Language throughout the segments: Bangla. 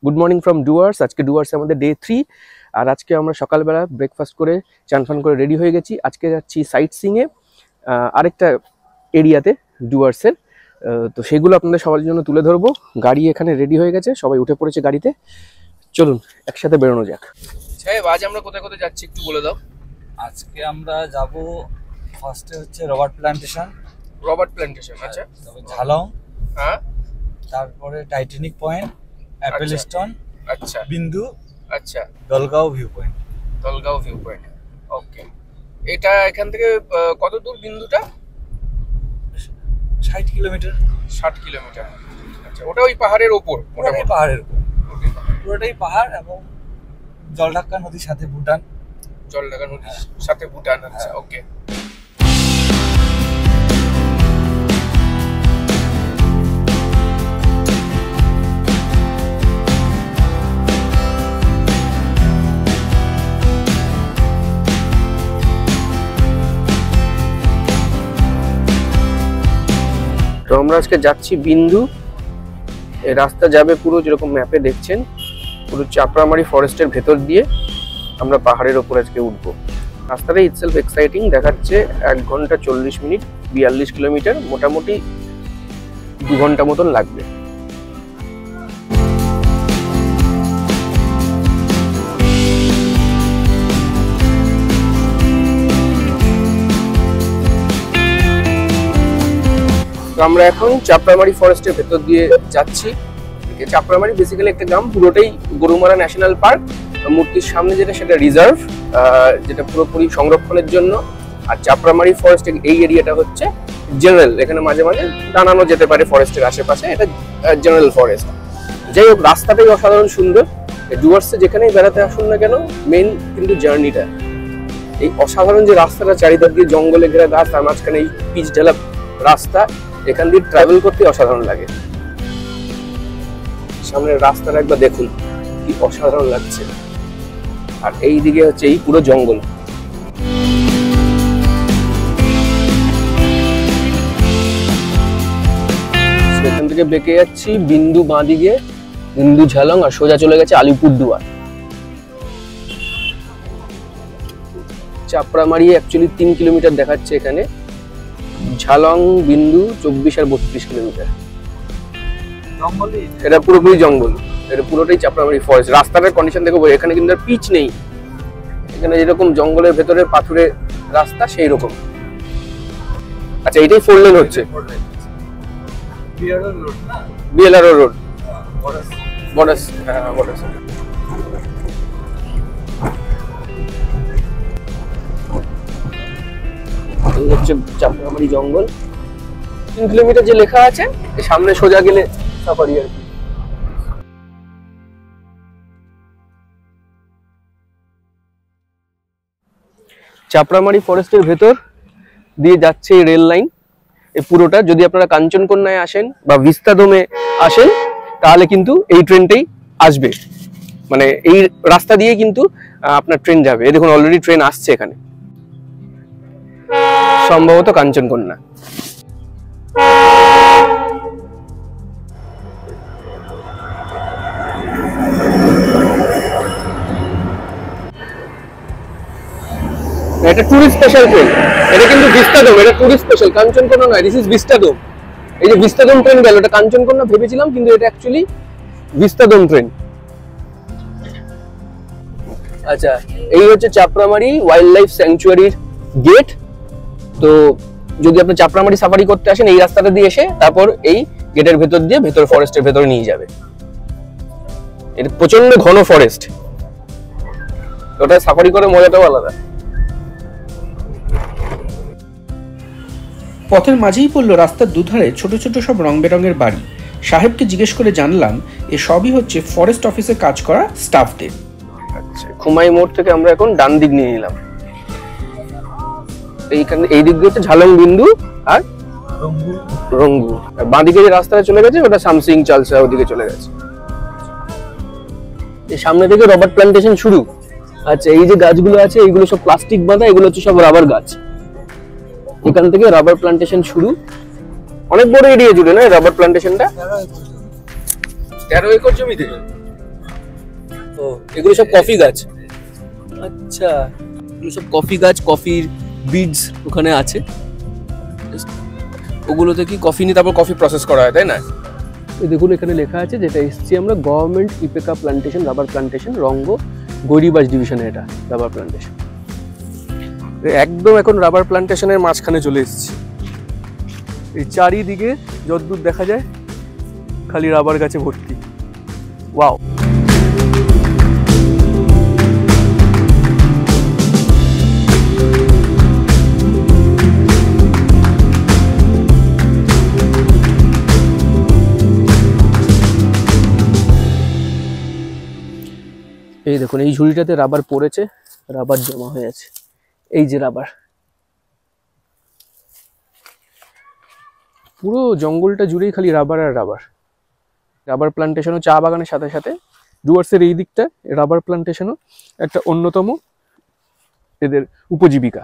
Good morning from Dooars. আজকে ডুয়ার্সে আমাদের ডে 3। আর আজকে আমরা সকালবেলা ব্রেকফাস্ট করে চানফান করে রেডি হয়ে গেছি। আজকে যাচ্ছি সাইট সিইংয়ে আরেকটা এরিয়াতে ডুয়ার্সের। তো সেগুলো আপনাদের সবার জন্য তুলে ধরবো। গাড়ি এখানে রেডি হয়ে গেছে, সবাই উঠে পড়েছে গাড়িতে। চলুন একসাথে বেরোনো যাক। আজ আমরা কোথায় কোথায় যাচ্ছি একটু বলে দাও। আজকে আমরা যাব ফার্স্টে হচ্ছে রবার্ট প্ল্যান্টেশন। আচ্ছা, তারপর ঝালং, হ্যাঁ, তারপরে টাইটানিক পয়েন্ট, অ্যাপেল স্টোন, আচ্ছা, বিন্দু, আচ্ছা, দলগাঁও ভিউ পয়েন্ট। ওকে, এটা এখান থেকে কত দূর বিন্দুটা? 60 কিলোমিটার। 60 কিলোমিটার। আচ্ছা, ওটা ওই পাহাড়ের ওপর? ওটাই পাহাড়ের উপর, পুরোটাই পাহাড় এবং জলঢাকা নদীর সাথে ভুটান। জলঢাকা নদীর সাথে ভুটান। আচ্ছা, ওকে। তো আমরা আজকে যাচ্ছি বিন্দু। এই রাস্তা যাবে পুরো যেরকম ম্যাপে দেখছেন, পুরো চাপড়ামারি ফরেস্টের ভেতর দিয়ে আমরা পাহাড়ের ওপর আজকে উঠবো। রাস্তাটা ইটসেলফ এক্সাইটিং দেখাচ্ছে। 1 ঘন্টা 40 মিনিট, 42 কিলোমিটার, মোটামুটি 2 ঘন্টা মতন লাগবে। আমরা এখন চাপড়ামারি ফরেস্টের ভেতর দিয়ে যাচ্ছি। চাপড়ামারি বেসিক্যালি একটা গ্রাম, পুরোটাই গরুমারা ন্যাশনাল পার্ক। মূর্তির সামনে যেটা সেটা রিজার্ভ, যেটা পুরোপুরি সংরক্ষণের জন্য। আর চাপড়ামারি ফরেস্ট এই এরিয়াটা হচ্ছে জেনারেল, এখানে মাঝে মাঝে টানানো যেতে পারে ফরেস্টের আশেপাশে, এটা জেনারেল ফরেস্ট। যাই হোক, রাস্তাটাই অসাধারণ সুন্দর। ডুয়ার্সে যেখানেই বেড়াতে আসুন না কেন, মেন কিন্তু জার্নিটা। এই অসাধারণ যে রাস্তাটা, চারিদিক দিয়ে জঙ্গলে ঘেরা গাছ, তার মাঝখানে এই পিচ ঢালা রাস্তা, এখান দিয়ে ট্রাভেল করতে অসাধারণ লাগে। সামনের রাস্তাটা একবার দেখুন, কি অসাধারণ লাগছে। আর এই দিকে হচ্ছে এই পুরো জঙ্গল। এখান থেকে বেঁকে যাচ্ছি বিন্দু বাঁ দিকে, বিন্দু ঝালং, আর সোজা চলে গেছে আলিপুরদুয়ার। চাপড়ামারি অ্যাকচুয়ালি 3 কিলোমিটার দেখাচ্ছে এখানে। ঝালং বিন্দু 24 আর 32 কিলোমিটার। এটা পুরোপুরি জঙ্গল, এটা পুরোটাই চাপড়ামারি ফরেস্ট। রাস্তাটার কন্ডিশন দেখো, এখানে কিন্তু পিচ নেই। এখানে যেরকম জঙ্গলের ভেতরে পাথুরে রাস্তা, সেই রকম। আচ্ছা, এটাই 4 লেন হচ্ছে। BLRO road, borders. হ্যাঁ, বর্ডার্স। এই হচ্ছে চাপড়ামারি জঙ্গল। 3 কিলোমিটার যে লেখা আছে, সামনে সোজা গেলে সাফারি আর কি। চাপড়ামারি ফরেস্টের ভেতর দিয়ে যাচ্ছে এই রেল লাইন। এই পুরোটা, যদি আপনারা কাঞ্চনকন্যায় আসেন বা ভিস্তাডোমে আসেন, তাহলে কিন্তু এই ট্রেনটাই আসবে। মানে এই রাস্তা দিয়ে কিন্তু আপনার ট্রেন যাবে। এই দেখুন, অলরেডি ট্রেন আসছে এখানে, সম্ভবত কাঞ্চনকন্যা। এটা টুরিস্ট স্পেশাল ট্রেন। এটা কিন্তু ভিস্তাডোম, এটা টুরিস্ট স্পেশাল, কাঞ্চনকন্যা নয়। This is Vistadome. এই যে ভিস্তাডোম ট্রেন গেল, এটা কাঞ্চনকন্যা ভেবেছিলাম, কিন্তু এটা অ্যাকচুয়ালি ভিস্তাডোম ট্রেন। আচ্ছা, এই হচ্ছে চাপড়ামারি ওয়াইল্ড লাইফ স্যাংচুয়ারির গেট। তো যদি আপনি চাপড়ামারি সাফারি করতে আসেন, এই রাস্তাটা দিয়ে এসে তারপর এই গেটের ভেতর দিয়ে ভেতর ফরেস্টের ভেতরে নিয়ে যাবে। এটা প্রচন্ড ঘন ফরেস্ট, ওটা সাফারি করে মজাটাও আলাদা। পথের মাঝেই পড়লো রাস্তার দুধারে ছোট ছোট সব রং বেরঙের বাড়ি। সাহেবকে জিজ্ঞেস করে জানলাম এ সবই হচ্ছে ফরেস্ট অফিসে কাজ করা স্টাফদের। আচ্ছা, খুমাই মোড় থেকে আমরা এখন ডান দিক নিয়ে নিলাম। এইখানে এই দিক দিয়ে হচ্ছে ঝালং বিন্দু আর রঙ্গু। বাঁ দিকে যে রাস্তাটা চলে গেছে, ওটা সামসিং চালসা, ওদিকে চলে গেছে। এই সামনে থেকে রবার্ট প্ল্যান্টেশন শুরু। আচ্ছা, এই যে গাছগুলো আছে, এইগুলো সব প্লাস্টিক বাঁধা, এগুলো হচ্ছে সব রাবার গাছ। এখান থেকে রাবার প্ল্যান্টেশন শুরু। অনেক বড় এরিয়া জুড়ে না রাবার প্ল্যান্টেশনটা? 13 একর জমিতে। ও এগুলো সব কফি গাছ। আচ্ছা, এগুলো সব কফি গাছ, কফির বিডস ওখানে আছে। ওগুলোতে কি কফি নিয়ে তারপর কফি প্রসেস করা হয়, তাই না? এই দেখুন এখানে লেখা আছে, যেটা এসছি আমরা, গভর্নমেন্ট ইপেকা প্লান্টেশন, রাবার প্লান্টেশন, রঙ্গ গৈরিবাস ডিভিশনে এটা রাবার প্লান্টেশন। একদম এখন রাবার প্লান্টেশনের মাঝখানে চলে এসেছি। এই চারিদিকে যতদূর দেখা যায় খালি রাবার গাছে ভর্তি। ওয়াও, এই দেখুন এই ঝুড়িটাতে রাবার পড়েছে, রাবার জমা হয়ে আছে। এই যে রাবার, পুরো জঙ্গলটা জুড়েই খালি রাবার আর রাবার। রাবার প্লান্টেশনও চা বাগানের সাথে সাথে ডুয়ার্সের এই দিকটা রাবার প্লান্টেশনও একটা অন্যতম এদের উপজীবিকা।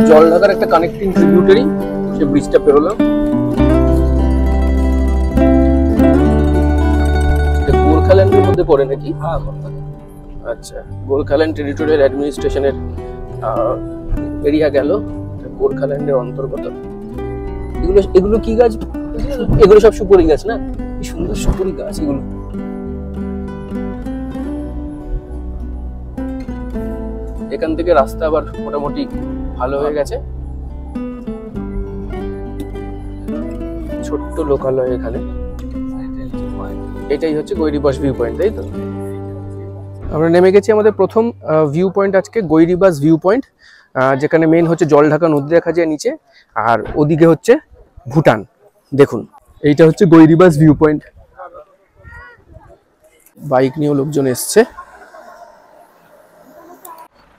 জল ঢাকার একটা কানেক্টিং ট্রিবিউটারি, সে ব্রিজটা পেরোলাম। গোর্খাল্যান্ডের মধ্যে পড়ে নাকি? আচ্ছা, গোর্খাল্যান্ড টেরিটোরিয়াল অ্যাডমিনিস্ট্রেশনের এরিয়া গেল, গোর্খাল্যান্ডের অন্তর্গত। এগুলো কি গাছ? এগুলো সব সুপারি গাছ না? কি সুন্দর সুপারি গাছ এগুলো। এখান থেকে রাস্তা আবার মোটামুটি ভালো হয়ে গেছে। ছোট্ট লোকালয় এখানে। এটাই হচ্ছে গৈরিবাস ভিউ পয়েন্ট, তাই তো? আমরা নেমে গেছি আমাদের প্রথম ভিউ পয়েন্ট আজকে, গৈরিবাস ভিউ পয়েন্ট, যেখানে মেন হচ্ছে জলঢাকা নদী দেখা যায় নিচে, আর ওদিকে হচ্ছে ভুটান। দেখুন এইটা হচ্ছে গৈরিবাস ভিউ পয়েন্ট। বাইক নিয়েও লোকজন এসছে।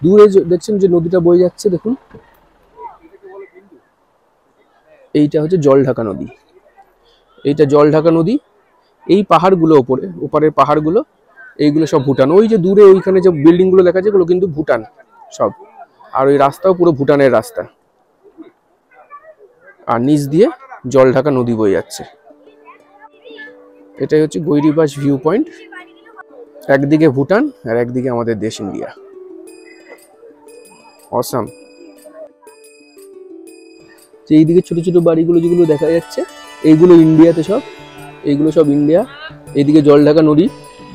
দূরে দেখছেন যে নদীটা বয়ে যাচ্ছে, দেখুন এইটা হচ্ছে জলঢাকা নদী। এইটা জলঢাকা নদী। এই পাহাড়গুলো ওপারের পাহাড়গুলো, এইগুলো সব ভুটান। ওই যে দূরে ওইখানে যে বিল্ডিং গুলো দেখা যায়, এগুলো কিন্তু ভুটান সব। আর ওই রাস্তাও পুরো ভুটানের রাস্তা, আর নিচ দিয়ে জলঢাকা নদী বয়ে যাচ্ছে। এটাই হচ্ছে গৈরিবাস ভিউ পয়েন্ট। একদিকে ভুটান আর একদিকে আমাদের দেশ ইন্ডিয়া। অসাম। যে এইদিকে ছোট ছোট বাড়িগুলো যেগুলো দেখা যাচ্ছে, এইগুলো ইন্ডিয়াতে সব, এইগুলো সব ইন্ডিয়া। এইদিকে জলঢাকা নদী,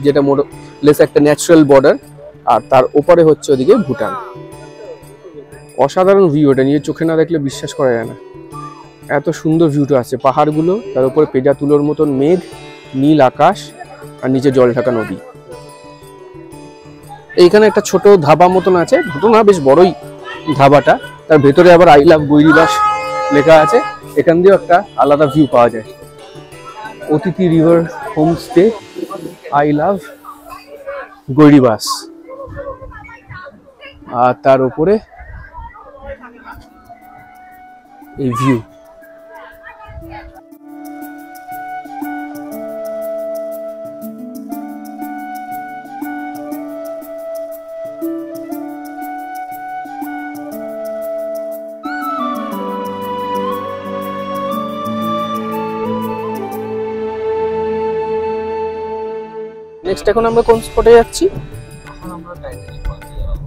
যেটা মোরলেস একটা ন্যাচারাল বর্ডার, আর তার ওপারে হচ্ছে ওদিকে ভুটান। অসাধারণ ভিউ, এটা নিয়ে চোখে না দেখলে বিশ্বাস করা যায় না। এত সুন্দর ভিউটা আছে, পাহাড়গুলো, তার উপরে পেজা তুলোর মতন মেঘ, নীল আকাশ, আর নিচে জলঢাকা নদী। এইখানে একটা ছোট ধাবা মতন আছে, ছোট না বেশ বড়ই ধাবাটা। তার ভেতরে আবার আই লাভ গৈরিবাস লেখা আছে। এখান দিয়েও একটা আলাদা ভিউ পাওয়া যায়। অতিথি রিভার হোমস্টে, আই লাভ গৈরিবাস। আর তার উপরে এই ভিউ। নেক্সট এখন আমরা কোন স্পটে যাচ্ছি? এখন আমরা টাইটানিক পয়েন্টে যাব।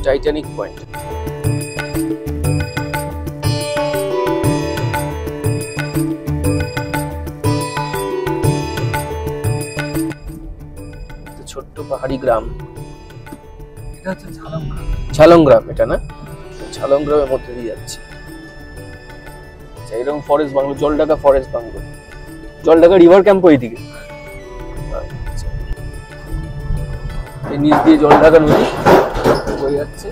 Titanic point. ছোট্ট পাহাড়ি গ্রাম, এটা হচ্ছে ঝালংগ্রাম। ঝালংগ্রাম এটা না? ঝালংগ্রামের মধ্যে দিয়ে যাচ্ছি। এরকম forest bungalow, Jaldhaka forest bungalow, Jaldhaka river camp ওইদিকে। এই নিচ দিয়ে জলঢাকা নদী বয়ে যাচ্ছে।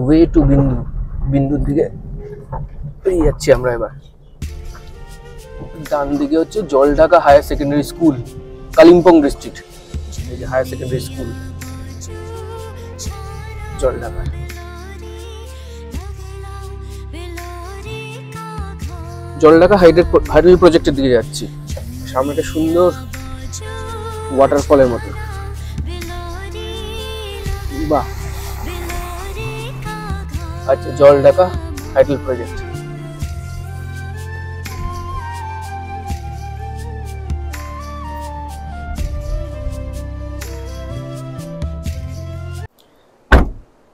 ওয়ে টু বিন্দু, বিন্দুর দিকে বেরিয়ে যাচ্ছি আমরা এবার। ডান দিকে হচ্ছে Jaldhaka higher secondary school, Kalimpong district. এই যে higher secondary school Jaldhaka. Jaldhaka hydro প্রজেক্টের দিকে যাচ্ছি। সামনে একটা সুন্দর ওয়াটারফলের মতো। বাহ, আচ্ছা, জলঢাকা হাইডল প্রজেক্ট।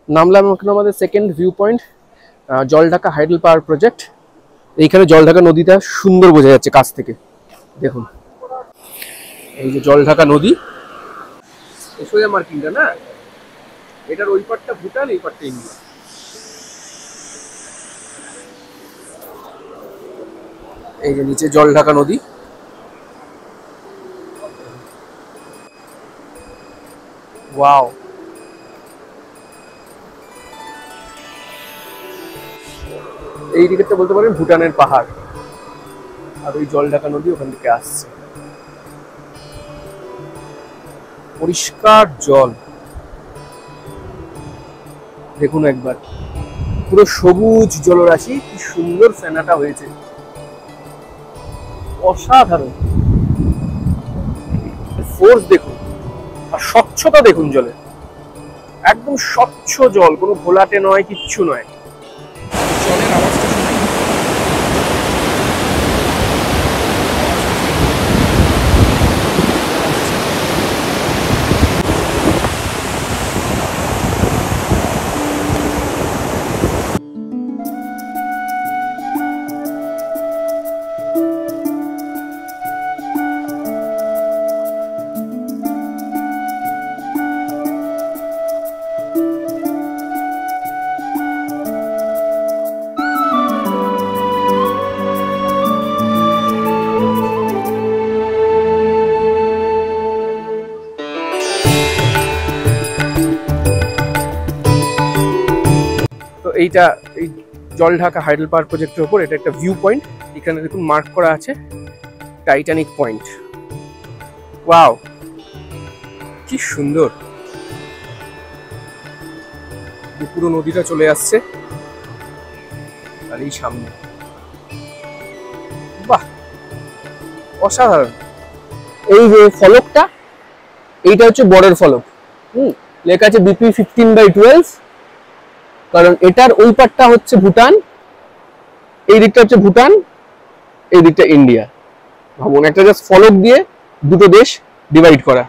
নামলাম এখন আমাদের second view point, Jaldhaka hydel power project. এইখানে জলঢাকা নদীটা সুন্দর বোঝা যাচ্ছে কাছ থেকে, দেখুন এই যে জলঢাকা নদী, সোজা মার্কিংটা না, এটার ওই পারটা ভুটান, এই পারটা ইন্ডিয়া। এই যে নিচে জলঢাকা নদী, ওয়াও। এই দিকেরটা বলতে পারেন ভুটানের পাহাড়, আর ওই জলঢাকা নদী ওখান থেকে আসছে। পরিষ্কার জল, দেখুন একবার, পুরো সবুজ জলরাশি, কি সুন্দর ফেনাটা হয়েছে, অসাধারণ। ফোর্স দেখুন, আর স্বচ্ছতা দেখুন জলে, একদম স্বচ্ছ জল, কোনো ঘোলাটে নয়, কিচ্ছু নয়। জলের আওয়াজটা শোনাই। এইটা এই জলঢাকা হাইডল পাওয়ার প্রজেক্টের উপর এটা একটা ভিউ পয়েন্ট। এখানে দেখুন মার্ক করা আছে টাইটানিক পয়েন্ট। ওয়াও, কি সুন্দর, পুরো নদীটা চলে আসছে আর এই সামনে, বাহ, অসাধারণ। এই যে ফলকটা, এইটা হচ্ছে বর্ডার ফলক, লেখা আছে বিপি 15/12, কারণ এটার ওই পারটা হচ্ছে ভুটান, এই দিকটা হচ্ছে ভুটান, এই দিকটা ইন্ডিয়া। ভাবুন, একটা জাস্ট ফলক দিয়ে দুটো দেশ ডিভাইড করা।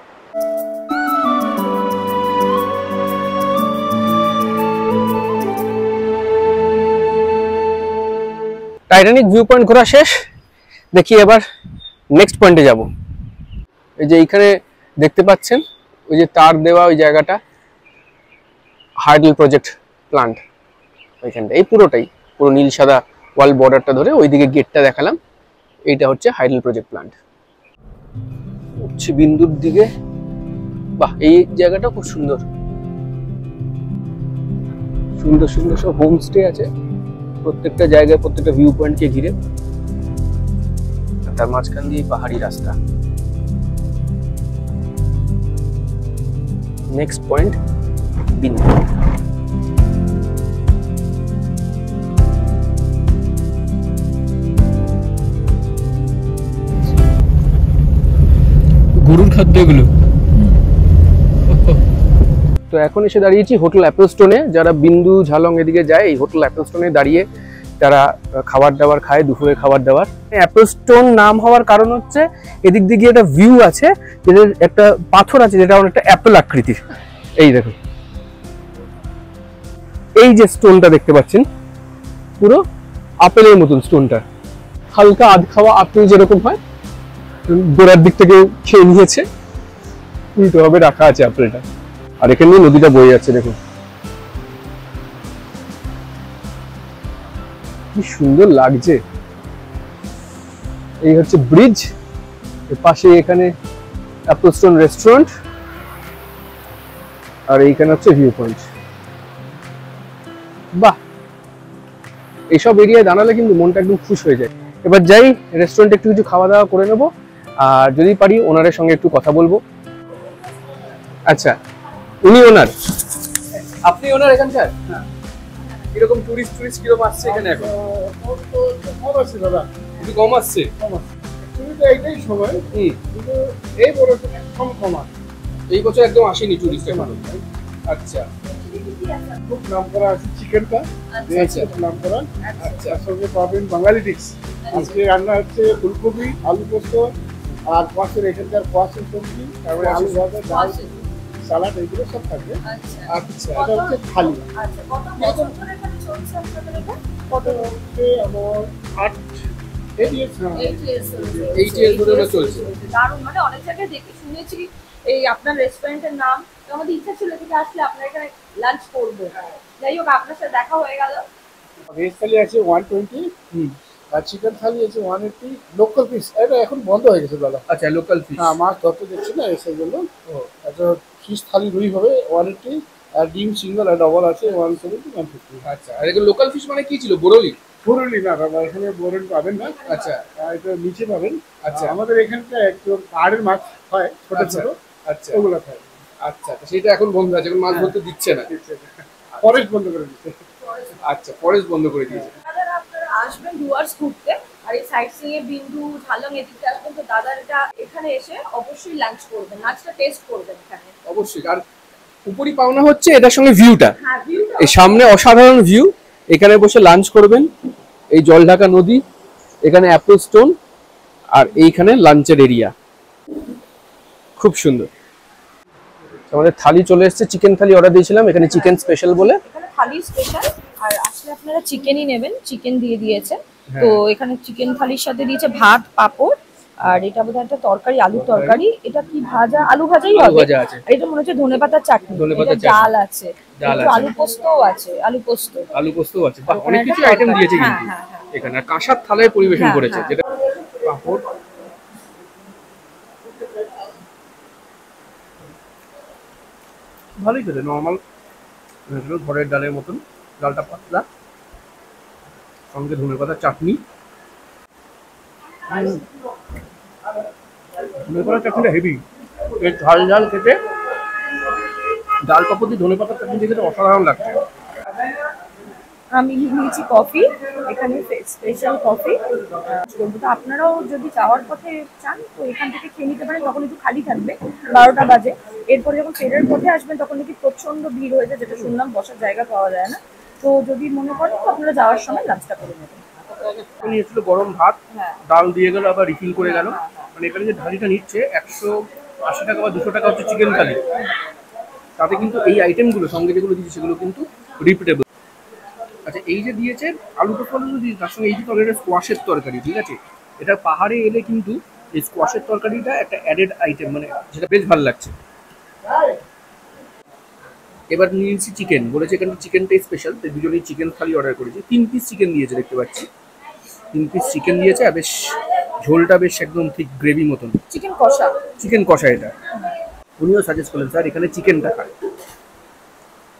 টাইটানিক ভিউ পয়েন্ট ঘোরা শেষ, দেখি এবার নেক্সট পয়েন্টে যাব। এই যে এইখানে দেখতে পাচ্ছেন ওই যে তার দেওয়া ওই জায়গাটা, হাইডল প্রজেক্ট প্লান্ট, ওইখানটা, এই পুরোটাই, পুরো নীল সাদা ওয়াল বর্ডারটা ধরে ওইদিকে গেটটা দেখালাম, এইটা হচ্ছে হাইডল প্রজেক্ট প্লান্ট। উঠছি বিন্দুর দিকে, বাহ, এই জায়গাটা খুব সুন্দর, সুন্দর সুন্দর সব হোমস্টে আছে প্রত্যেকটা জায়গায়, প্রত্যেকটা ভিউ পয়েন্টকে ঘিরে, তার মাঝখান দিয়ে পাহাড়ি রাস্তা। নেক্সট পয়েন্ট বিন্দু। গরুর খাদ্য এগুলো। তো এখন এসে দাঁড়িয়েছি হোটেল অ্যাপেলস্টোনে। যারা বিন্দু ঝালং এদিকে যায়, এই হোটেল অ্যাপেলস্টোনে দাঁড়িয়ে তারা খাবার দাবার খায়, দুপুরের খাবার দাবার। অ্যাপেলস্টোন নাম হওয়ার কারণ হচ্ছে এদিক দিয়ে একটা ভিউ আছে, যেটা একটা পাথর আছে যেটা অনেকটা অ্যাপেল আকৃতির। এই দেখুন, এই যে স্টোনটা দেখতে পাচ্ছেন, পুরো আপেলের মতন স্টোনটা, হালকা আধ খাওয়া আপেল যেরকম হয়, গোড়ার দিক থেকে খেয়ে নিয়েছে, উল্টো ভাবে রাখা আছে আপেলটা। আর এখানে নদীটা বয়ে যাচ্ছে, দেখুন কি সুন্দর লাগছে। এই হচ্ছে ব্রিজ, এর পাশে এখানে অ্যাপেলস্টোন রেস্টুরেন্ট, আর এইখানে হচ্ছে ভিউ পয়েন্ট। বাহ, এইসব এরিয়ায় দাঁড়ালে কিন্তু মনটা একদম খুশ হয়ে যায়। এবার যাই রেস্টুরেন্টে একটু কিছু খাওয়া দাওয়া করে নেবো, আর যদি পারি ওনারের সঙ্গে একটু কথা বলবো। আচ্ছা, উনি ওনার, আপনি ওনার এখানকার? কিরকম টুরিস্ট কিরকম আসছে এখানে এখন? কম আসছে দাদা, একটু কম আসছে। এইটাই সময়, কিন্তু এই বছর কম আসে। এই বছর একদম আসেনি টুরিস্ট এখন। আচ্ছা খুব নাম করা আছে চিকেনটা, আচ্ছা। খুব নাম করা। আচ্ছা তার সঙ্গে পাবেন বাঙালি ডিশ। আজকে রান্না হচ্ছে ফুলকপি, আলু পোস্ত আর কোয়াশের এখানকার কোয়াশের সবজি, তারপরে আলু ভাজা, ডাল, সালাড, এগুলো সব থাকবে। আচ্ছা এটা হচ্ছে থালি। কত হচ্ছে আমার 8 years না। 8 years ধরে ওটা চলছে। দারুণ, মানে অনেক জায়গায় দেখে শুনেছি এই আপনার রেস্টুরেন্টের নাম, তো আমাদের ইচ্ছা ছিল যে আসলে আপনার এখানে লাঞ্চ করবো। যাই হোক, আপনার সাথে দেখা হয়ে গেল। ভেজ থালি আছে 120, আর চিকেন থালি আছে 180। লোকাল পিস, এটা এখন বন্ধ হয়ে গেছে দাদা। আচ্ছা লোকাল ফিশ। হ্যাঁ, মাছ ধরতে দেখছি না, সেই জন্য। আচ্ছা, ফিশ থালি রুই হবে 180, আর ডিম সিঙ্গেল আর ডবল আছে 170, 150। আচ্ছা, আর এগুলো লোকাল ফিশ মানে কি ছিল, বোরলি? পুরুলি না দাদা, এখানে বোরেন পাবেন না। আচ্ছা এটা নিচে পাবেন। আচ্ছা। আমাদের এখানটা একদম পাহাড়ের মাছ হয়, ছোট ছোট, আচ্ছা ওগুলো খায়। আচ্ছা, তো সেটা এখন বন্ধ আছে, এখন মাছ ধরতে দিচ্ছে না। ফরেস্ট বন্ধ করে দিচ্ছে। আচ্ছা, ফরেস্ট বন্ধ করে দিয়েছে। দাদা আপনারা আসবেন ডুয়ার্স ঘুরতে, আর এই সাইট সিং এ বিন্দু, ঝালং এদিকে আসবেন, তো দাদার এটা এখানে এসে অবশ্যই লাঞ্চ করবেন, লাঞ্চটা টেস্ট করবেন এখানে। অবশ্যই। আর উপরি পাওনা হচ্ছে এটার সঙ্গে ভিউটা, হ্যাঁ, ভিউটা এই সামনে অসাধারণ ভিউ। এখানে বসে লাঞ্চ করবেন, এই জলঢাকা নদী, এখানে অ্যাপল স্টোন, আর এইখানে লাঞ্চের এরিয়া, খুব সুন্দর। আমাদের থালি চলে এসেছে, চিকেন থালি অর্ডার দিয়েছিলাম, এখানে চিকেন স্পেশাল বলে। এখানে থালি স্পেশাল, আর আসলে আপনারা চিকেনই নেবেন, চিকেন দিয়ে দিয়েছে। তো এখানে চিকেন থালির সাথে দিয়েছে ভাত, পাপড়, আর এটা বোধহয় একটা তরকারি, আলুর তরকারি। এটা কি ভাজা? আলু ভাজাই আলু হবে। ভাজা আছে। আর এটা মনে হচ্ছে ধনেপাতার চাটনি, ধনেপাতার এটা চাটনি। ডাল আছে, ডাল একটু আছে। আলু পোস্তও আছে, আলু পোস্ত। আলু পোস্তও আছে, বাহ, ওখানে অনেক একটা কিছু আইটেম তরকারি। দিয়েছে হ্যাঁ, কিন্তু হ্যাঁ, হ্যাঁ। এখানে। আর কাঁসার থালায় পরিবেশন হ্যাঁ, করেছে, হ্যাঁ। যেটা পাঁপড়, ভালোই খেতে, নর্মাল ঘরের ডালের মতন। ডালটা পাতলা, সঙ্গে ধনেপাতার চাটনি। ধনেপাতার চাটনিটা হেভি, এই ঝাল ঝাল খেতে, ডাল পাপড় দিয়ে ধনেপাতার চাটনি দিয়ে খেতে অসাধারণ লাগছে। আমি নিয়েছি কফি, এখানে স্পেশাল কফি। তো আপনারাও যদি যাওয়ার পথে চান তো এখান থেকে খেয়ে নিতে পারেন, তখন একটু খালি থাকবে, 12টা বাজে। এরপরে যখন ফেরার পথে আসবেন তখন নাকি প্রচন্ড ভিড় হয়ে যায়, যেটা শুনলাম বসার জায়গা পাওয়া যায় না। তো যদি মনে করেন তো আপনারা যাওয়ার সময় লাঞ্চটা করে নেবেন। নিয়েছিল গরম ভাত, হ্যাঁ। ডাল দিয়ে গেল, আবার রিফিল করে গেল। মানে এখানে যে থালিটা নিচ্ছে 180 টাকা বা 200 টাকা হচ্ছে চিকেন থালি, তাতে কিন্তু এই আইটেমগুলো সঙ্গে যেগুলো দিচ্ছে সেগুলো কিন্তু রিপিটেবল। আচ্ছা, এই যে দিয়েছে আলু পোস্ত দিয়ে, তার সঙ্গে এই যে তরকারিটা স্কোয়াশের তরকারি, ঠিক আছে? এটা পাহাড়ে এলে কিন্তু এই স্কোয়াশের তরকারিটা একটা অ্যাডেড আইটেম, মানে যেটা বেশ ভালো লাগছে। এবার নিয়েছি চিকেন, বলেছে এখানে চিকেনটাই স্পেশাল, তাই দুজনেই চিকেন থালি অর্ডার করেছি। 3 পিস চিকেন দিয়েছে, দেখতে পাচ্ছি 3 পিস চিকেন দিয়েছে, আর বেশ ঝোলটা বেশ একদম ঠিক গ্রেভি মতন, চিকেন কষা। চিকেন কষা এটা। উনিও সাজেস্ট করলেন স্যার এখানে চিকেনটা খায়।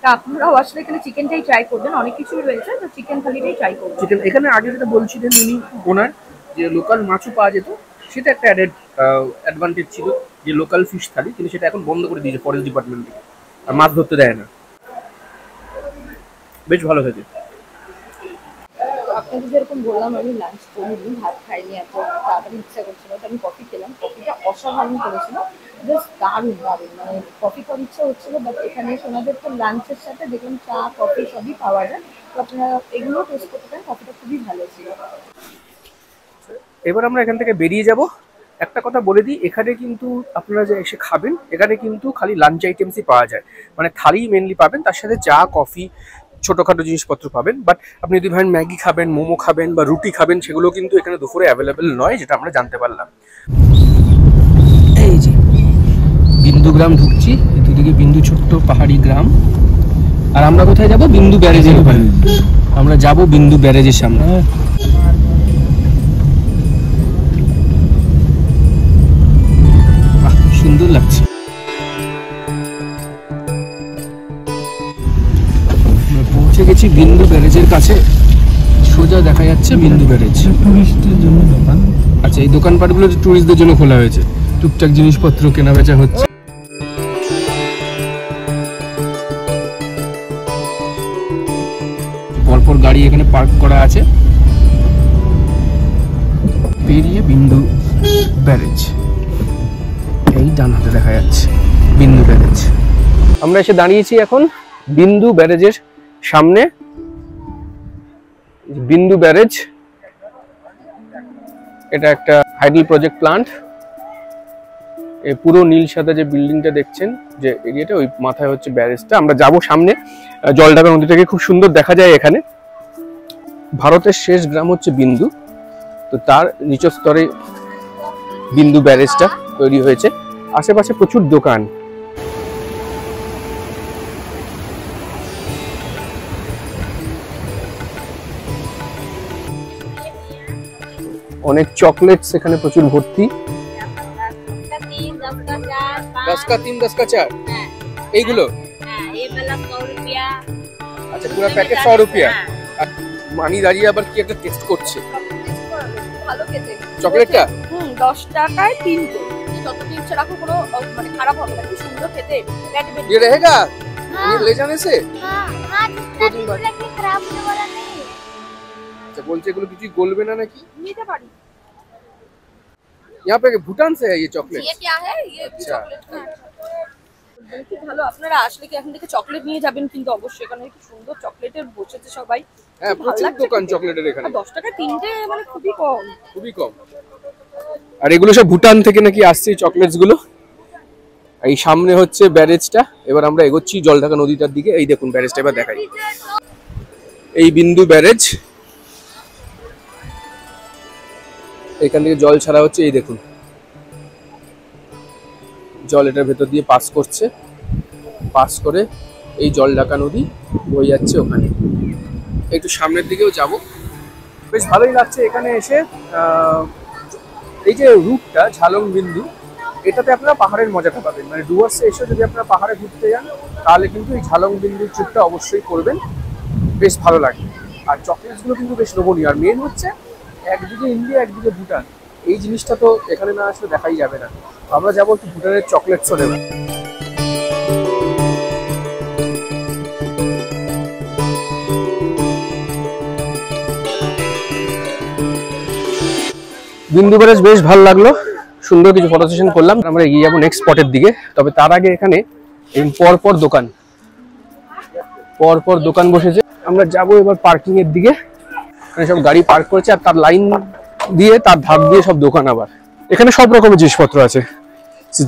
তা আপনারাও আসলে এখানে চিকেনটাই ট্রাই করবেন, অনেক কিছুই রয়েছে, তো চিকেন থালিটাই ট্রাই করবেন। চিকেন এখানে আগে যেটা বলছিলেন উনি ওনার, যে লোকাল মাছও পাওয়া যেত, সেটা একটা অ্যাডেড অ্যাডভান্টেজ ছিল, যে লোকাল ফিশ থালি, কিন্তু সেটা এখন বন্ধ করে দিয়েছে ফরেস্ট ডিপার্টমেন্ট থেকে, আর মাছ ধরতে দেয় না। বেশ ভালো হয়েছে। আপনাকে যেরকম বললাম, আমি লাঞ্চ করিনি, ভাত খাইনি, এত তাড়াতাড়ি ইচ্ছা করছিল, তো আমি কফি খেলাম। কফিটা অসাধারণ করেছিল, জাস্ট দারুণ দারুণ, মানে কফি খাওয়ার ইচ্ছা হচ্ছিল। বাট এখানে সোনাদের তো লাঞ্চের সাথে দেখলাম চা, কফি সবই পাওয়া যায়, তো আপনারা এগুলোও টেস্ট করতে পারেন। কফিটা খুবই ভালো ছিল। এবার আমরা এখান থেকে বেরিয়ে যাব। একটা কথা বলে দিই, এখানে কিন্তু আপনারা যে এসে খাবেন, এখানে কিন্তু খালি লাঞ্চ আইটেমসই পাওয়া যায়, মানে থালি মেনলি পাবেন, তার সাথে চা, কফি, ছোটোখাটো জিনিসপত্র পাবেন। বাট আপনি যদি ভাবেন ম্যাগি খাবেন, মোমো খাবেন বা রুটি খাবেন, সেগুলো কিন্তু এখানে দুপুরে অ্যাভেলেবেল নয়, যেটা আমরা জানতে পারলাম। এই যে বিন্দু গ্রাম ঢুকছি, দুদিকে বিন্দু ছোট্ট পাহাড়ি গ্রাম। আর আমরা কোথায় যাব? বিন্দু ব্যারেজের ওখানে আমরা যাব, বিন্দু ব্যারেজের সামনে। সুন্দর লাগছে। আমরা পৌঁছে গেছি বিন্দু ব্যারেজের কাছে, সোজা দেখা যাচ্ছে বিন্দু ব্যারেজ। টুরিস্টদের জন্য দোকান। আচ্ছা, এই দোকানপাটগুলো টুরিস্টদের জন্য খোলা হয়েছে, টুকটাক জিনিসপত্র কেনা বেচা হচ্ছে। পরপর গাড়ি এখানে পার্ক করা আছে। পেরিয়ে বিন্দু ব্যারেজ, এই ডান হাতে দেখা যাচ্ছে বিন্দু ব্যারেজ। আমরা এসে দাঁড়িয়েছি এখন বিন্দু ব্যারেজের সামনে। বিন্দু ব্যারেজ, এটা একটা হাইডল প্রজেক্ট প্লান্ট। এই পুরো নীল সাদা যে বিল্ডিংটা দেখছেন, যে এরিয়াটা, ওই মাথায় হচ্ছে ব্যারেজটা। আমরা যাব সামনে। জলঢাকা নদীটাকে খুব সুন্দর দেখা যায় এখানে। ভারতের শেষ গ্রাম হচ্ছে বিন্দু, তো তার নিচের স্তরে বিন্দু ব্যারেজটা তৈরি হয়েছে। আশেপাশে প্রচুর দোকান। অনেক চকলেটস এখানে প্রচুর ভর্তি। 10 का 3 10 का 4 এইগুলো। আচ্ছা, পুরো প্যাকেট 100 রুপিয়া। মানি দাঁড়িয়ে আবার কি একটা টেস্ট করছে। ভালো খেতে চকলেটটা 10 টাকায় 3টে। যতদিন ইচ্ছে রাখো, কোনো মানে খারাপ হবে না, কি সুন্দর খেতে। ये रहेगा, ये ले जाने से। खराब होने वाला नहीं है। अच्छा, बोलते এগুলো কিছু গলবে না নাকি? নিতে পারি। यहाँ पे भूटान से है ये चॉकलेट। ये क्या है? ये চকলেট না। খুব ভালো। আপনারা আসলে কি এখন থেকে চকলেট নিয়ে যাবেন, কিন্তু অবশ্যই এখানে কি সুন্দর চকলেটের বসেছে সবাই। হ্যাঁ, প্রচুর দোকান চকলেটের এখানে। 10 টাকায় 3টে মানে খুবই কম। খুবই কম। আর এগুলো সব ভুটান থেকে নাকি আসছে এই চকলেটস গুলো। এই সামনে হচ্ছে ব্যারেজটা। এবার আমরা এগোচ্ছি জলঢাকা নদীটার দিকে। এই দেখুন ব্যারেজটা এবার দেখাই। এই বিন্দু ব্যারেজ, এখান থেকে জল ছাড়া হচ্ছে। এই দেখুন জল এটার ভেতর দিয়ে পাস করছে, পাস করে এই জলঢাকা নদী বয়ে যাচ্ছে ওখানে। একটু সামনের দিকেও যাব। বেশ ভালোই লাগছে এখানে এসে। এই যে রুটটা ঝালং বিন্দু, এটাতে আপনারা পাহাড়ের মজাটা পাবেন। মানে ডুয়ার্সে এসে যদি আপনারা পাহাড়ে ঘুরতে যান, তাহলে কিন্তু এই ঝালং বিন্দু ট্রিপটা অবশ্যই করবেন, বেশ ভালো লাগে। আর চকলেটসগুলো কিন্তু বেশ লোভনীয়। আর মেন হচ্ছে একদিকে ইন্ডিয়া, একদিকে ভুটান, এই জিনিসটা তো এখানে না আসলে দেখাই যাবে না। আমরা যাবো একটু ভুটানের চকলেটসও নেব। বিন্দু ব্যারেজ বেশ ভালো লাগলো, সুন্দর কিছু ফটো সেশন করলাম। আমরা এগিয়ে যাবো নেক্সট স্পটের দিকে। তবে তার আগে এখানে পরপর দোকান বসেছে। আমরা যাব এবার পার্কিং এর দিকে। এখানে সব গাড়ি পার্ক করেছে, আর তার লাইন দিয়ে, তার ধার দিয়ে সব দোকান। আবার এখানে সব রকমের জিনিসপত্র আছে,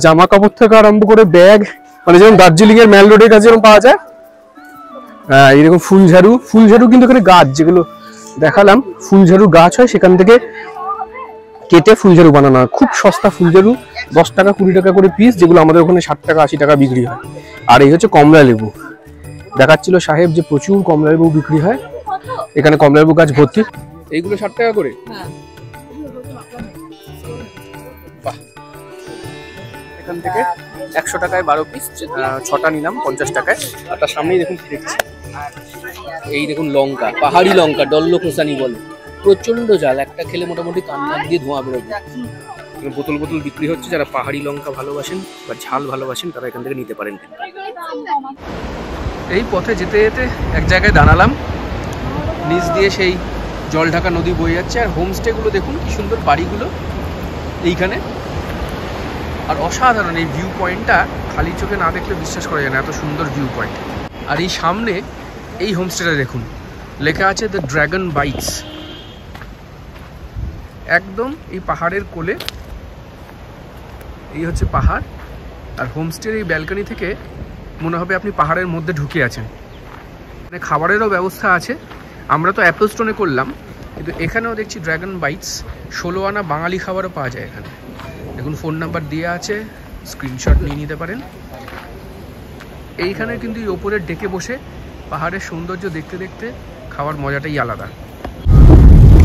জামা কাপড় থেকে আরম্ভ করে ব্যাগ, মানে যেমন দার্জিলিং এর ম্যাল রোডের কাছে যেমন পাওয়া যায়। হ্যাঁ, এরকম ফুলঝাড়ু কিন্তু এখানে গাছ, যেগুলো দেখালাম ফুলঝাড়ু গাছ হয়, সেখান থেকে কেটে ফুলঝাড়ু বানানো হয়। খুব সস্তা ফুলঝাড়ু, 10 টাকা 20 টাকা করে পিস, যেগুলো আমাদের ওখানে 60 টাকা 80 টাকা বিক্রি হয়। আর এই হচ্ছে কমলা লেবু। দেখাচ্ছিল সাহেব যে প্রচুর কমলা লেবু বিক্রি হয় এখানে। কমলা লেবু গাছ ভর্তি। এইগুলো 60 টাকা করে। বাহ, এখান থেকে 100 টাকায় 12 পিস, 6টা নিলাম 50 টাকায়। আর তার সামনেই দেখুন কি দেখছি, এই দেখুন লঙ্কা, পাহাড়ি লঙ্কা, ডল্লো খোসানি বলে। প্রচন্ড ঝাল, একটা খেলে মোটামুটি কান্নাক দিয়ে ধোঁয়া বেরোবে। বোতল বোতল বিক্রি হচ্ছে। যারা পাহাড়ি লঙ্কা ভালোবাসেন বা ঝাল ভালোবাসেন, তারা এখান থেকে নিতে পারেন। এই পথে যেতে যেতে এক জায়গায় দাঁড়ালাম, নিচ দিয়ে সেই জলঢাকা নদী বয়ে যাচ্ছে। আর হোমস্টে গুলো দেখুন কি সুন্দর, বাড়িগুলো এইখানে। আর অসাধারণ এই ভিউ পয়েন্টটা, খালি চোখে না দেখলে বিশ্বাস করা যায় না, এত সুন্দর ভিউ পয়েন্ট। আর এই সামনে এই হোমস্টেটা দেখুন, লেখা আছে দ্য ড্রাগন বাইটস। একদম এই পাহাড়ের কোলে, এই হচ্ছে পাহাড়। আর হোমস্টের এই ব্যালকনি থেকে মনে হবে আপনি পাহাড়ের মধ্যে ঢুকে আছেন। মানে খাবারেরও ব্যবস্থা আছে। আমরা তো অ্যাপল স্টোনে করলাম, কিন্তু এখানেও দেখছি ড্রাগন বাইটস। 16 আনা বাঙালি খাবারও পাওয়া যায় এখানে। দেখুন ফোন নাম্বার দেওয়া আছে, স্ক্রিনশট নিয়ে নিতে পারেন। এইখানে কিন্তু এই ওপরের ডেকে বসে পাহাড়ের সৌন্দর্য দেখতে দেখতে খাওয়ার মজাটাই আলাদা।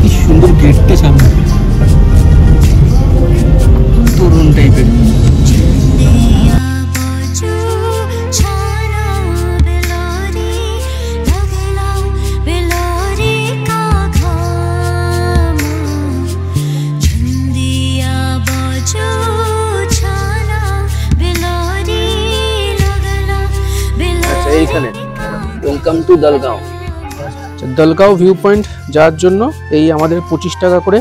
কি সুন্দর গেটটা সামনে, তরুণ টাইপের। এইখানে welcome to Dalgaon. Dalgaon view point যাওয়ার জন্য এই আমাদের 25 টাকা করে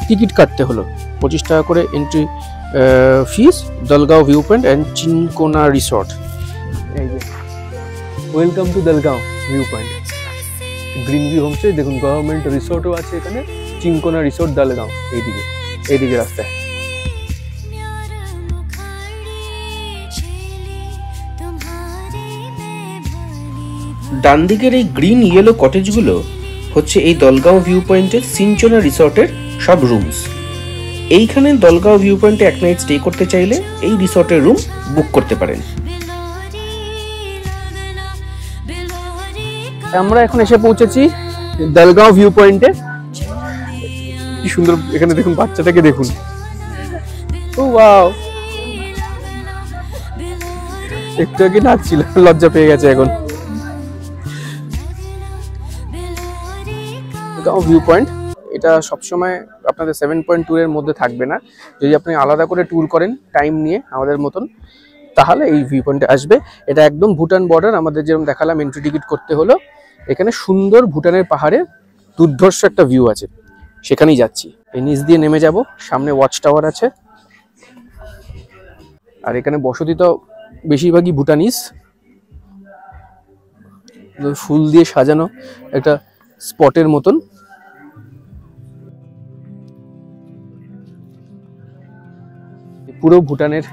টিকিট কাটতে হলো। 25 টাকা করে entry fees. Dalgaon view point and Cinchona resort, এই যে welcome to Dalgaon view point, green view homestay. দেখুন গভর্নমেন্ট রিসোর্টও আছে এখানে, চিঙ্কোনা রিসোর্ট দলগাঁও। এইদিকে রাস্তায়। ডান দিকের এই গ্রিন ইয়েলো কটেজগুলো হচ্ছে এই দলগাঁও ভিউ পয়েন্টের সিঞ্চনা রিসর্টের সব রুমস। এইখানে দলগাঁও ভিউ পয়েন্টে এক নাইট স্টে করতে চাইলে এই রিসর্টের রুম বুক করতে পারেন। আমরা এখন এসে পৌঁছেছি দলগাঁও ভিউ পয়েন্টে। কি সুন্দর, এখানে দেখুন বাচ্চাটাকে দেখুন, ও ওয়াও, একটু আগে নাচছিল, লজ্জা পেয়ে গেছে এখন। দলগাঁও ভিউ পয়েন্ট এটা সবসময় আপনাদের 7 পয়েন্ট ট্যুরের মধ্যে থাকবে না। যদি আপনি আলাদা করে ট্যুর করেন টাইম নিয়ে আমাদের মতন, তাহলে এই ভিউ পয়েন্টে আসবে। এটা একদম ভুটান বর্ডার, আমাদের যেরকম দেখালাম এন্ট্রি টিকিট করতে হলো। এখানে সুন্দর ভুটানের পাহাড়ে দুর্ধর্ষ একটা ভিউ আছে, সেখানেই যাচ্ছি। এই নিচ দিয়ে নেমে যাব, সামনে ওয়াচ টাওয়ার আছে। আর এখানে বসতি তো বেশিরভাগই ভুটানিস। ফুল দিয়ে সাজানো একটা স্পটের মতন। পুরো ভুটানের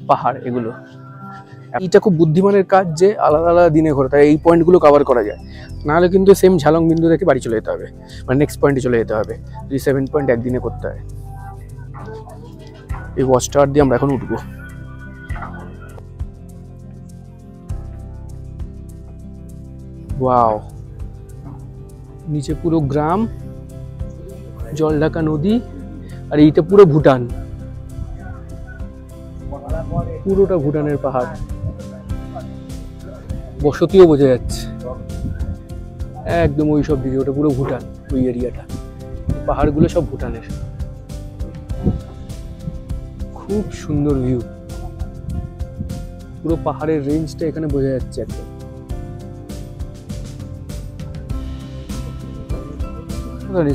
পাহাড় এগুলো। এটা খুব বুদ্ধিমানের কাজ যে আলাদা আলাদা দিনে ঘোরে, তাই এই পয়েন্টগুলো কভার করা যায়। নাহলে কিন্তু সেম ঝালং বিন্দু থেকে বাড়ি চলে যেতে হবে, মানে নেক্সট পয়েন্টে চলে যেতে হবে যদি 7 পয়েন্ট একদিনে করতে হয়। এই ওয়াচ টাওয়ার দিয়ে আমরা এখন উঠবো। ওয়াও, নিচে পুরো গ্রাম, জল ঢাকা নদী, আর এইটা পুরো ভুটান, পুরোটা ভুটানের পাহাড়। বসতিও বোঝা যাচ্ছে একদম ওই সব দিকে, ওটা পুরো ভুটান, ওই এরিয়াটা। পাহাড়গুলো সব ভুটানের। খুব সুন্দর ভিউ, পুরো পাহাড়ের রেঞ্জটা এখানে বোঝা যাচ্ছে একদম।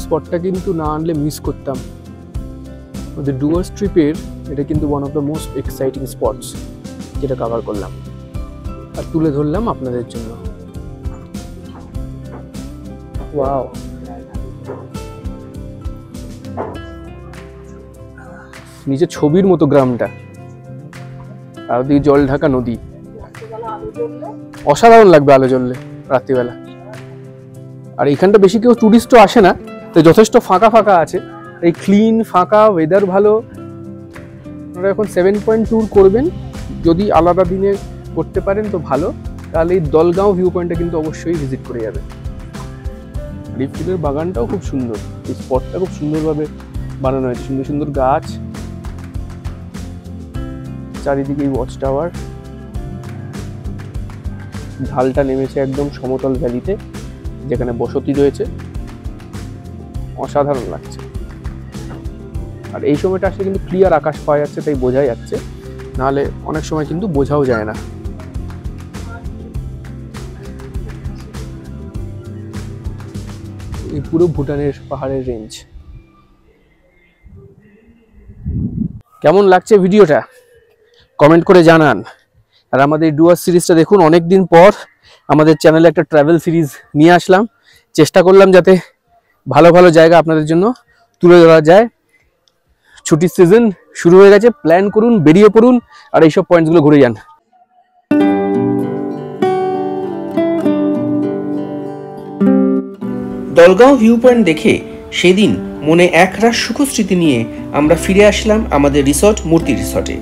স্পটটা কিন্তু না আনলে মিস করতাম। আমাদের ডুয়ার্স ট্রিপের এটা কিন্তু one of the most exciting spots, যেটা কভার করলাম আর তুলে ধরলাম আপনাদের জন্য। ওয়াও, নিচে ছবির মতো গ্রামটা, আর ওদিকে জল ঢাকা নদী। অসাধারণ লাগবে আলো জ্বললে রাত্রিবেলা। আর এইখানটা বেশি কেউ টুরিস্টও আসে না, তো যথেষ্ট ফাঁকা ফাঁকা আছে। এই ক্লিন ফাঁকা, ওয়েদার ভালো। আপনারা এখন 7 পয়েন্ট ট্যুর করবেন, যদি আলাদা দিনে করতে পারেন তো ভালো, তাহলে এই দলগাঁও ভিউ পয়েন্টটা কিন্তু অবশ্যই ভিজিট করে যাবেন। এই ফুলের বাগানটাও খুব সুন্দর, এই স্পটটা খুব সুন্দরভাবে বানানো হয়েছে, সুন্দর সুন্দর গাছ, চারিদিকে এই ওয়াচ টাওয়ার। ঢালটা নেমেছে একদম সমতল ভ্যালিতে, যেখানে বসতি রয়েছে। অসাধারণ লাগছে। আর এই সময়টা আসলে কিন্তু ক্লিয়ার আকাশ পাওয়া যাচ্ছে, তাই বোঝা যাচ্ছে, নাহলে অনেক সময় কিন্তু বোঝাও যায় না। এই পুরো ভুটানের পাহাড়ের রেঞ্জ। কেমন লাগছে ভিডিওটা কমেন্ট করে জানান। আর আমাদের ডুয়ার্স সিরিজটা দেখুন, অনেকদিন পর আমাদের চ্যানেলে একটা ট্রাভেল সিরিজ নিয়ে আসলাম। চেষ্টা করলাম যাতে ভালো ভালো জায়গা আপনাদের জন্য তুলে ধরা যায়। ছুটির সিজন শুরু হয়ে গেছে, প্ল্যান করুন, বেরিয়ে পড়ুন, আর এইসব পয়েন্টসগুলো ঘুরে যান। দলগাঁও ভিউ পয়েন্ট দেখে সেদিন মনে একরাশ সুখস্মৃতি নিয়ে আমরা ফিরে আসলাম আমাদের রিসর্ট মূর্তি রিসর্টে।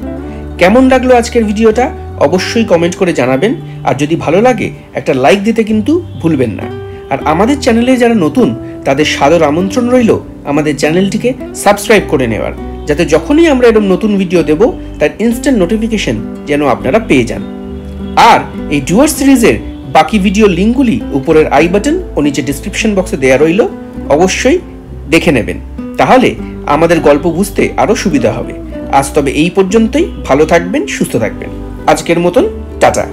কেমন লাগলো আজকের ভিডিওটা অবশ্যই কমেন্ট করে জানাবেন। আর যদি ভালো লাগে একটা লাইক দিতে কিন্তু ভুলবেন না। আর আমাদের চ্যানেলে যারা নতুন তাদের সাদর আমন্ত্রণ রইল আমাদের চ্যানেলটিকে সাবস্ক্রাইব করে নেওয়ার, যাতে যখনই আমরা এরকম নতুন ভিডিও দেব তার ইনস্ট্যান্ট নোটিফিকেশন যেন আপনারা পেয়ে যান। আর এই ডুয়ার্স সিরিজের বাকি ভিডিও লিঙ্কগুলি উপরের আই বাটন ও নিচে ডিসক্রিপশন বক্সে দেওয়া রইল, অবশ্যই দেখে নেবেন, তাহলে আমাদের গল্প বুঝতে আরও সুবিধা হবে। আজ তবে এই পর্যন্তই। ভালো থাকবেন, সুস্থ থাকবেন। আজকের মতন টাটা।